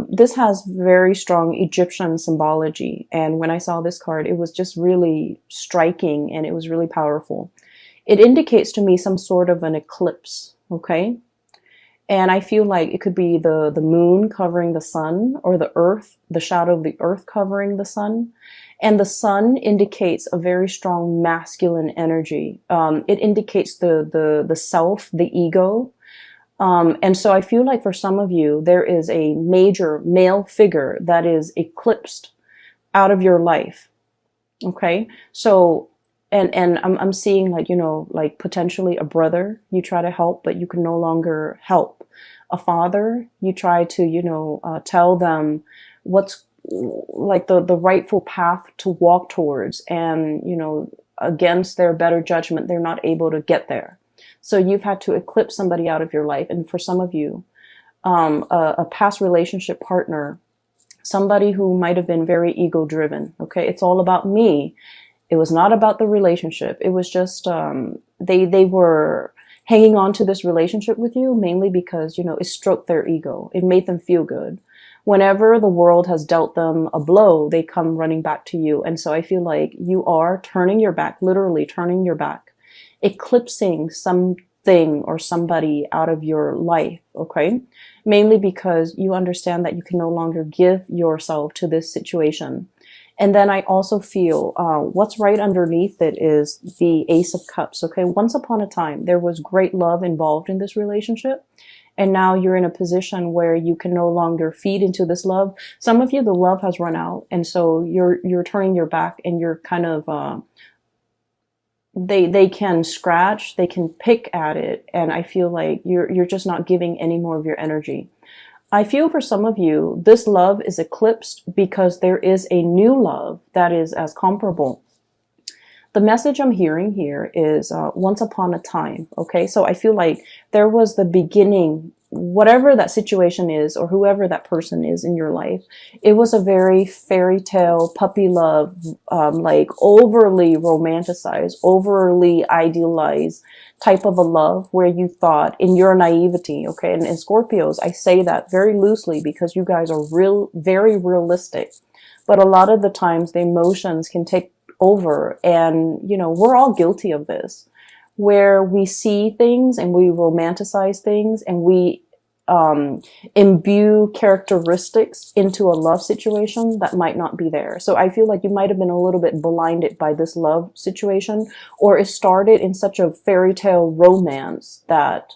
This has very strong Egyptian symbology. And when I saw this card, it was just really striking and it was really powerful. It indicates to me some sort of an eclipse, okay? And I feel like it could be the moon covering the sun, or the earth, the shadow of the earth covering the sun. And the sun indicates a very strong masculine energy. It indicates the self, the ego. And so I feel like for some of you, there is a major male figure that is eclipsed out of your life. Okay. So, and I'm seeing, like, you know, like potentially a brother you try to help, but you can no longer help. A father, you try to, you know, tell them what's like the rightful path to walk towards, and, you know, against their better judgment, they're not able to get there. So you've had to eclipse somebody out of your life. And for some of you, a past relationship partner, somebody who might have been very ego driven. Okay. It's all about me. It was not about the relationship. It was just, they were hanging on to this relationship with you mainly because, you know, it stroked their ego. It made them feel good. Whenever the world has dealt them a blow, they come running back to you. And so I feel like you are turning your back, literally turning your back, eclipsing something or somebody out of your life, okay? Mainly because you understand that you can no longer give yourself to this situation. And then I also feel what's right underneath it is the Ace of Cups, okay? Once upon a time, there was great love involved in this relationship. And now you're in a position where you can no longer feed into this love. Some of you, the love has run out. And so you're turning your back, and you're kind of, they can scratch, they can pick at it. And I feel like you're just not giving any more of your energy. I feel for some of you, this love is eclipsed because there is a new love that is as comparable. The message I'm hearing here is once upon a time, okay? So I feel like there was the beginning, whatever that situation is, or whoever that person is in your life, it was a very fairy tale, puppy love, like overly romanticized, overly idealized type of a love where you thought in your naivety, okay? And in Scorpios, I say that very loosely because you guys are very realistic. But a lot of the times the emotions can take over, and, you know, we're all guilty of this, where we see things and we romanticize things, and we imbue characteristics into a love situation that might not be there. So I feel like you might have been a little bit blinded by this love situation, or it started in such a fairy tale romance that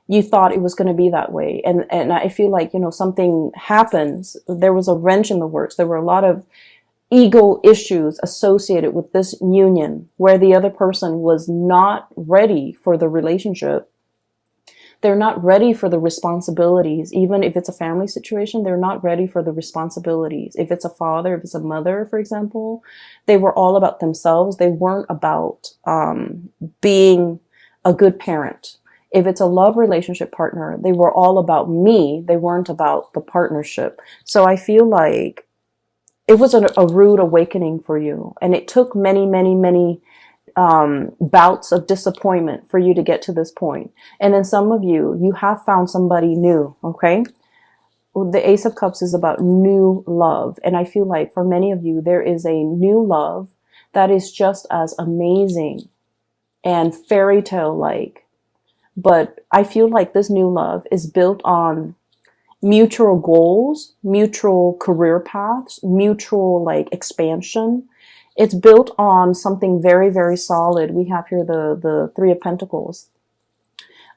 you thought it was going to be that way. And I feel like, you know, something happens. There was a wrench in the works. There were a lot of ego issues associated with this union where the other person was not ready for the relationship. They're not ready for the responsibilities. Even if it's a family situation, they're not ready for the responsibilities. If it's a father, if it's a mother, for example, they were all about themselves. They weren't about being a good parent. If it's a love relationship partner, they were all about me. They weren't about the partnership. So I feel like it was a rude awakening for you. And it took many, many, many bouts of disappointment for you to get to this point. And then some of you, you have found somebody new, okay? The Ace of Cups is about new love. And I feel like for many of you, there is a new love that is just as amazing and fairy tale-like. But I feel like this new love is built on mutual goals, mutual career paths, mutual like expansion. It's built on something very, very solid. We have here the Three of Pentacles.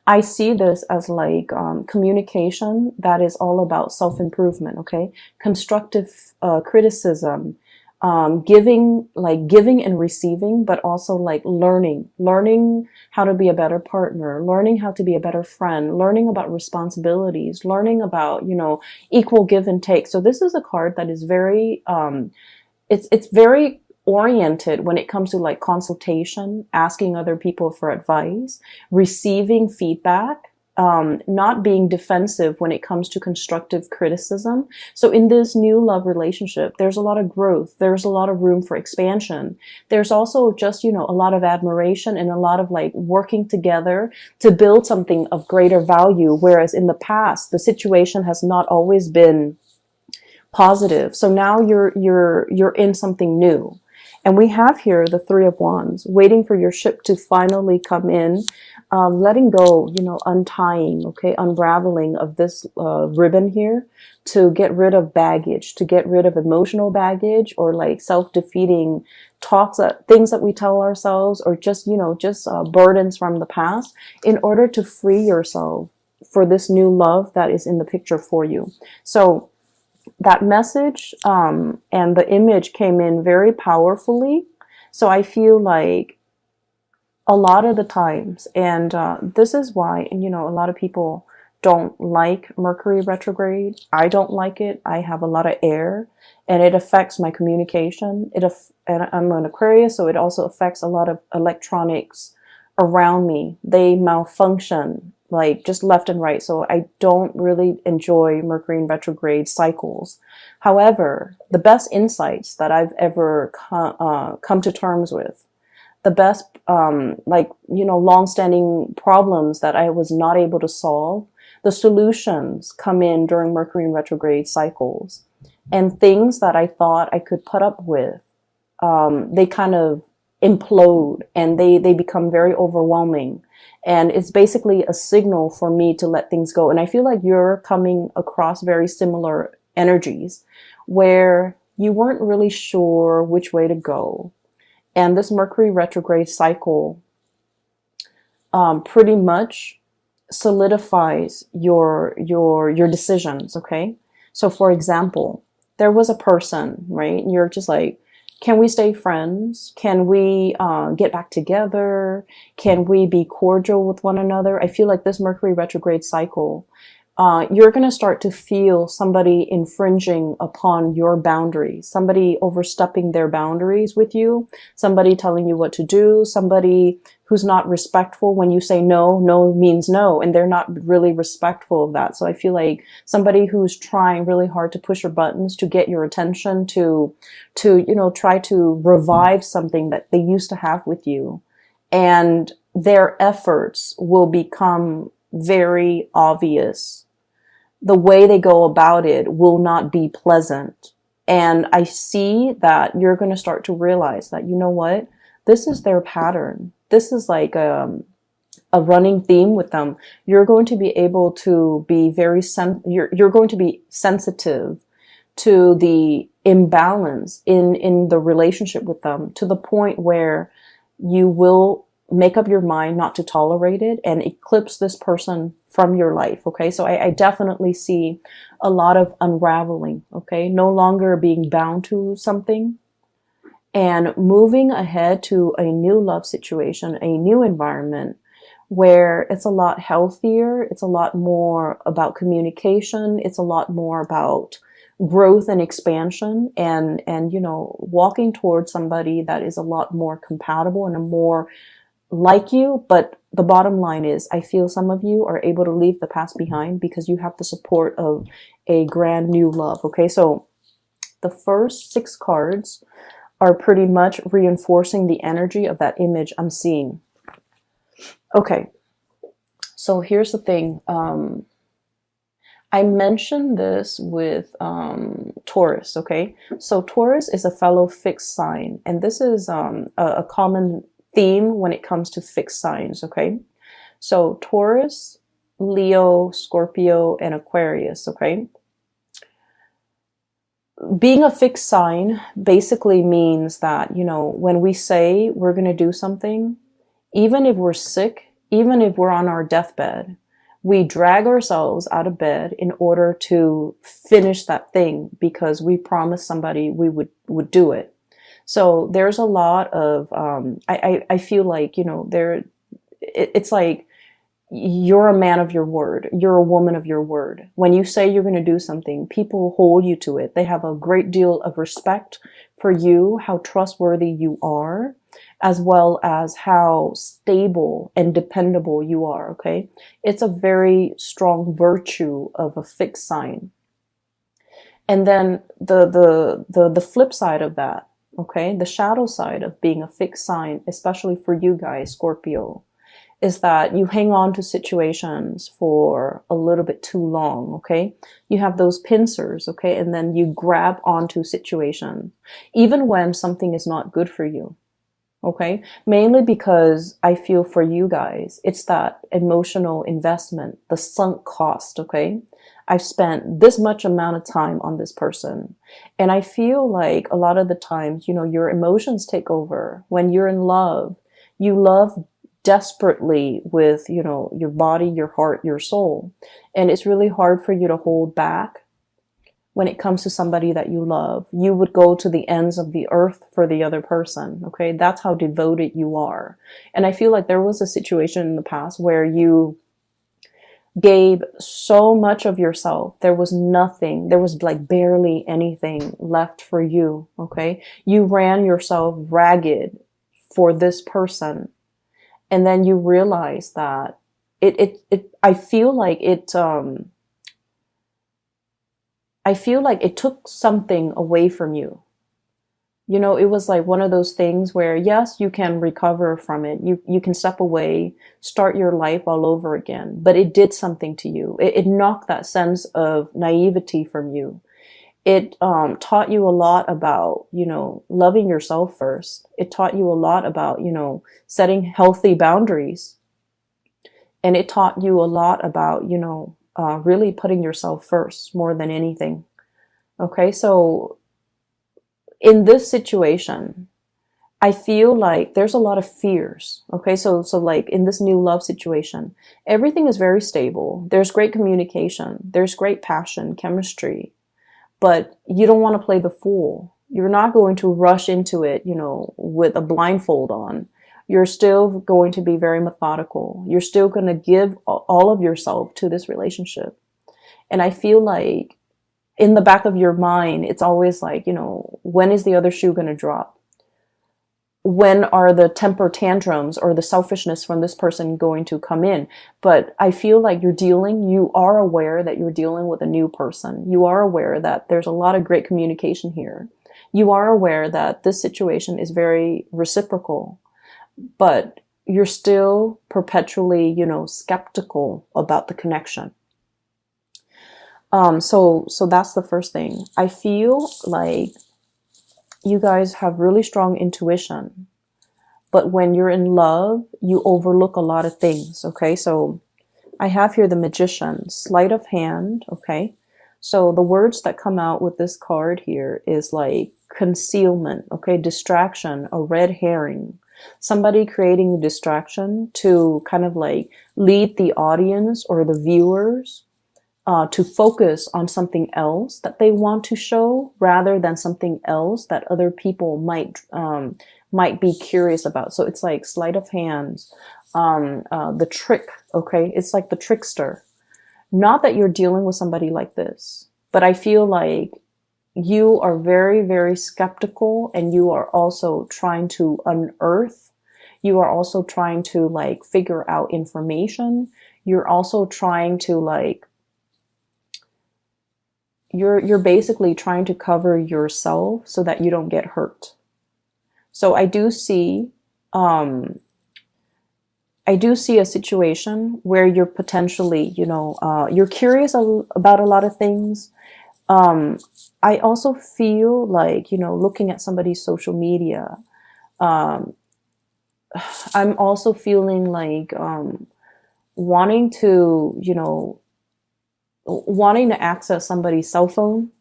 I see this as like communication that is all about self-improvement, okay? Constructive criticism, giving and receiving, but also like learning how to be a better partner, learning how to be a better friend, learning about responsibilities, learning about, you know, equal give and take. So this is a card that is very, it's very oriented when it comes to like consultation, asking other people for advice, receiving feedback, not being defensive when it comes to constructive criticism. So in this new love relationship, there's a lot of growth. There's a lot of room for expansion. There's also just, you know, a lot of admiration and a lot of like working together to build something of greater value. Whereas in the past, the situation has not always been positive. So now you're in something new. And we have here the Three of Wands, waiting for your ship to finally come in, letting go, you know, untying, okay, unraveling of this ribbon here to get rid of baggage, to get rid of emotional baggage or like self-defeating talks, things that we tell ourselves, or just, you know, just burdens from the past, in order to free yourself for this new love that is in the picture for you. So that message and the image came in very powerfully. So I feel like a lot of the times, and this is why, and you know, a lot of people don't like Mercury retrograde. I don't like it. I have a lot of air and it affects my communication. And I'm an Aquarius, so it also affects a lot of electronics around me. They malfunction like just left and right. So I don't really enjoy Mercury in retrograde cycles. However, the best insights that I've ever come to terms with, the best, like, you know, long-standing problems that I was not able to solve, the solutions come in during Mercury in retrograde cycles. And things that I thought I could put up with, they kind of implode and they become very overwhelming. And it's basically a signal for me to let things go. And I feel like you're coming across very similar energies where you weren't really sure which way to go. And this Mercury retrograde cycle pretty much solidifies your decisions, okay? So for example, there was a person, right? You're just like, can we stay friends? Can we get back together? Can we be cordial with one another? I feel like this Mercury retrograde cycle, you're going to start to feel somebody infringing upon your boundaries, somebody overstepping their boundaries with you, somebody telling you what to do, somebody who's not respectful when you say no. No means no, and they're not really respectful of that. So I feel like somebody who's trying really hard to push your buttons, to get your attention, to you know, try to revive something that they used to have with you, and their efforts will become very obvious. The way they go about it will not be pleasant. And I see that you're going to start to realize that, you know what, this is their pattern. This is like a running theme with them. You're going to be able to be very you're going to be sensitive to the imbalance in the relationship with them, to the point where you will make up your mind not to tolerate it and eclipse this person from your life. Okay. So I definitely see a lot of unraveling. Okay. No longer being bound to something and moving ahead to a new love situation, a new environment where it's a lot healthier. It's a lot more about communication. It's a lot more about growth and expansion, and, you know, walking towards somebody that is a lot more compatible and a more like you. But the bottom line is, I feel some of you are able to leave the past behind because you have the support of a grand new love. Okay. So the first 6 cards are pretty much reinforcing the energy of that image I'm seeing. Okay. So here's the thing. I mentioned this with Taurus. Okay. So Taurus is a fellow fixed sign, and this is a common theme when it comes to fixed signs. Okay. So Taurus, Leo, Scorpio, and Aquarius. Okay. Being a fixed sign basically means that, you know, when we say we're going to do something, even if we're sick, even if we're on our deathbed, we drag ourselves out of bed in order to finish that thing because we promised somebody we would do it. So there's a lot of, I feel like, you know, it's like you're a man of your word. You're a woman of your word. When you say you're going to do something, people hold you to it. They have a great deal of respect for you, how trustworthy you are, as well as how stable and dependable you are. Okay. It's a very strong virtue of a fixed sign. And then the flip side of that, okay, the shadow side of being a fixed sign, especially for you guys, Scorpio, is that you hang on to situations for a little bit too long, okay? You have those pincers, okay? And then you grab onto situations, even when something is not good for you, okay? Mainly because I feel for you guys, it's that emotional investment, the sunk cost, okay? I've spent this much amount of time on this person. And I feel like a lot of the times, you know, your emotions take over. When you're in love, you love desperately with, you know, your body, your heart, your soul. And it's really hard for you to hold back when it comes to somebody that you love. You would go to the ends of the earth for the other person. Okay. That's how devoted you are. And I feel like there was a situation in the past where you gave so much of yourself. There was nothing. There was like barely anything left for you. Okay. You ran yourself ragged for this person. And then you realize that I feel like it took something away from you. You know, it was like one of those things where, yes, you can recover from it. You can step away, start your life all over again, but it did something to you. It knocked that sense of naivety from you. It taught you a lot about, you know, loving yourself first. It taught you a lot about, you know, setting healthy boundaries. And it taught you a lot about, you know, really putting yourself first more than anything. Okay, so in this situation, I feel like there's a lot of fears. Okay, so like in this new love situation, everything is very stable. There's great communication. There's great passion, chemistry. But you don't want to play the fool. You're not going to rush into it, you know, with a blindfold on. You're still going to be very methodical. You're still going to give all of yourself to this relationship. And I feel like in the back of your mind, it's always like, you know, when is the other shoe going to drop? When are the temper tantrums or the selfishness from this person going to come in? But I feel like you are aware that you're dealing with a new person. You are aware that there's a lot of great communication here. You are aware that this situation is very reciprocal, but you're still perpetually, you know, skeptical about the connection. So that's the first thing. I feel like you guys have really strong intuition, but when you're in love, you overlook a lot of things. Okay. So I have here the Magician, sleight of hand. Okay. So the words that come out with this card here is like concealment. Okay. Distraction, a red herring, somebody creating a distraction to kind of like lead the audience or the viewers to focus on something else that they want to show rather than something else that other people might be curious about. So it's like sleight of hands, the trick. Okay. It's like the trickster. Not that you're dealing with somebody like this, but I feel like you are very, very skeptical, and you are also trying to unearth. You are also trying to like figure out information. You're also trying to like, you're basically trying to cover yourself so that you don't get hurt. So I do see a situation where you're potentially, you know, you're curious about a lot of things. I also feel like, you know, looking at somebody's social media, I'm also feeling like wanting to, you know, wanting to access somebody's cell phone,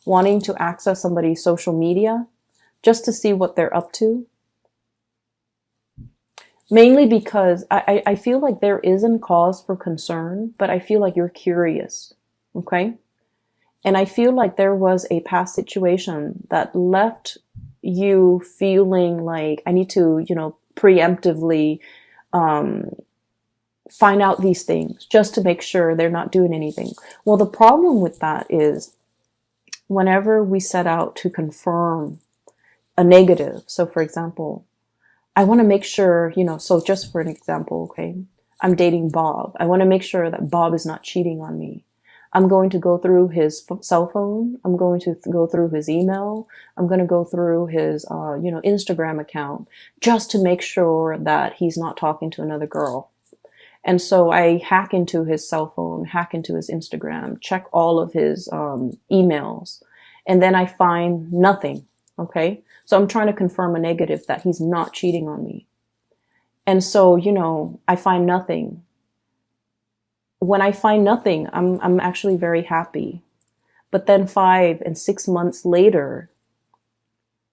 wanting to access somebody's social media just to see what they're up to. Mainly because I feel like there isn't cause for concern, but I feel like you're curious. Okay. And I feel like there was a past situation that left you feeling like I need to, you know, preemptively find out these things just to make sure they're not doing anything. Well, the problem with that is whenever we set out to confirm a negative, so for example, I want to make sure, so just for an example, okay, I'm dating Bob. I want to make sure that Bob is not cheating on me. I'm going to go through his cell phone. I'm going to go through his email. I'm going to go through his, Instagram account just to make sure that he's not talking to another girl. And so I hack into his cell phone, hack into his Instagram, check all of his emails, and then I find nothing. Okay. So I'm trying to confirm a negative that he's not cheating on me. And so, I find nothing. When I find nothing, I'm actually very happy. But then 5 and 6 months later,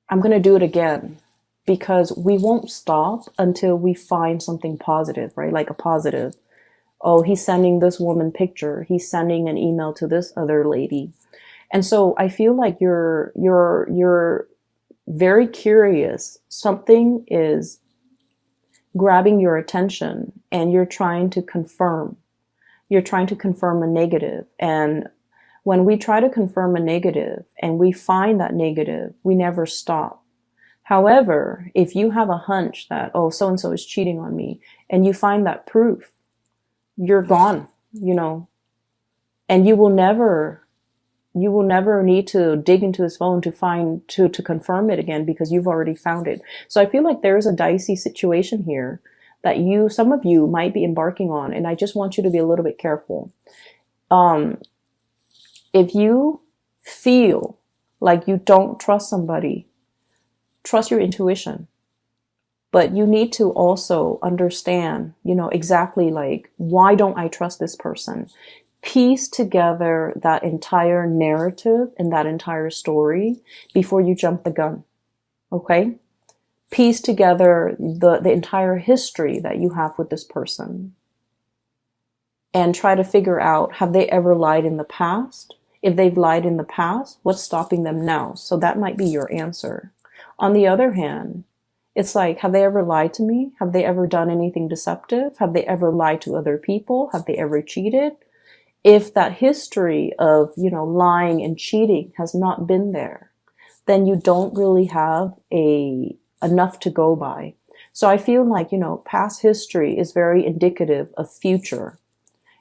I'm going to do it again, because we won't stop until we find something positive, right? Like a positive. Oh, he's sending this woman picture. He's sending an email to this other lady. And so I feel like you're very curious. Something is grabbing your attention and you're trying to confirm. You're trying to confirm a negative. And when we try to confirm a negative and we find that negative, we never stop. However, if you have a hunch that, oh, so-and-so is cheating on me, and you find that proof, you're gone, and you will never need to dig into his phone to confirm it again, because you've already found it. So I feel like there's a dicey situation here that some of you might be embarking on, and I just want you to be a little bit careful. If you feel like you don't trust somebody, trust your intuition. But you need to also understand, exactly like, why don't I trust this person? Piece together that entire narrative and that entire story before you jump the gun. Okay? Piece together the entire history that you have with this person. And try to figure out, have they ever lied in the past? If they've lied in the past, what's stopping them now? So that might be your answer. On the other hand, it's like, have they ever lied to me? Have they ever done anything deceptive? Have they ever lied to other people? Have they ever cheated? If that history of, lying and cheating has not been there, then you don't really have enough to go by. So I feel like, past history is very indicative of future.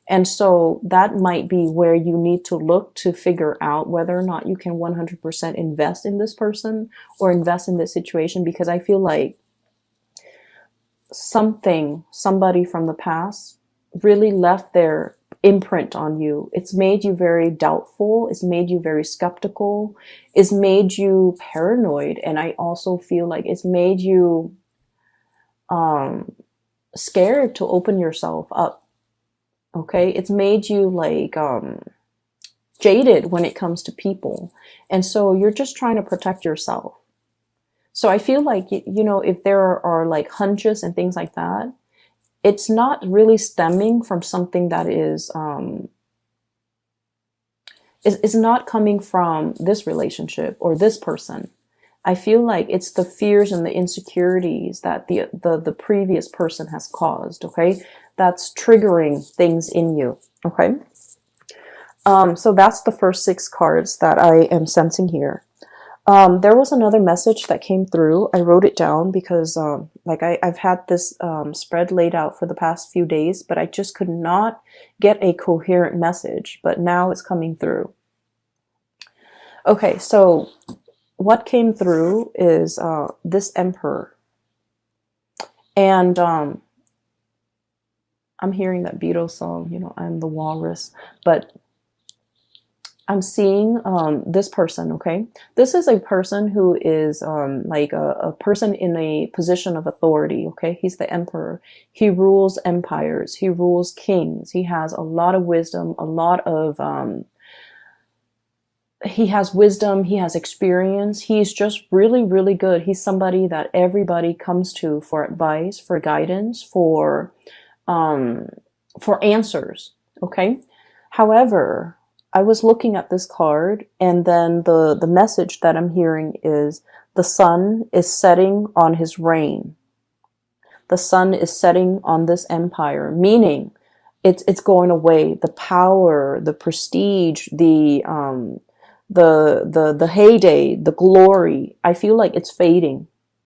And so that might be where you need to look to figure out whether or not you can 100% invest in this person or invest in this situation, because I feel like somebody from the past really left their imprint on you. It's made you very doubtful. It's made you very skeptical. It's made you paranoid. And I also feel like it's made you scared to open yourself up. Okay, it's made you like jaded when it comes to people. And so you're just trying to protect yourself. So I feel like, if there are like hunches and things like that, it's not really stemming from something that is not coming from this relationship or this person. I feel like it's the fears and the insecurities that the previous person has caused, okay? That's triggering things in you, okay? So that's the first 6 cards that I am sensing here. There was another message that came through. I wrote it down because I've had this spread laid out for the past few days, but I just could not get a coherent message, but now it's coming through. Okay, so what came through is this Emperor. And I'm hearing that Beatles song, I'm the walrus, but I'm seeing this person, okay? This is a person who is like a person in a position of authority, okay? He's the Emperor. He rules empires. He rules kings. He has a lot of wisdom, he has wisdom, he has experience. He's just really, really good. He's somebody that everybody comes to for advice, for guidance, for answers, okay? However, I was looking at this card, and then the message that I'm hearing is the sun is setting on his reign. the sun is setting on this empire, meaning it's going away. The power, the prestige, the heyday, the glory. I feel like it's fading.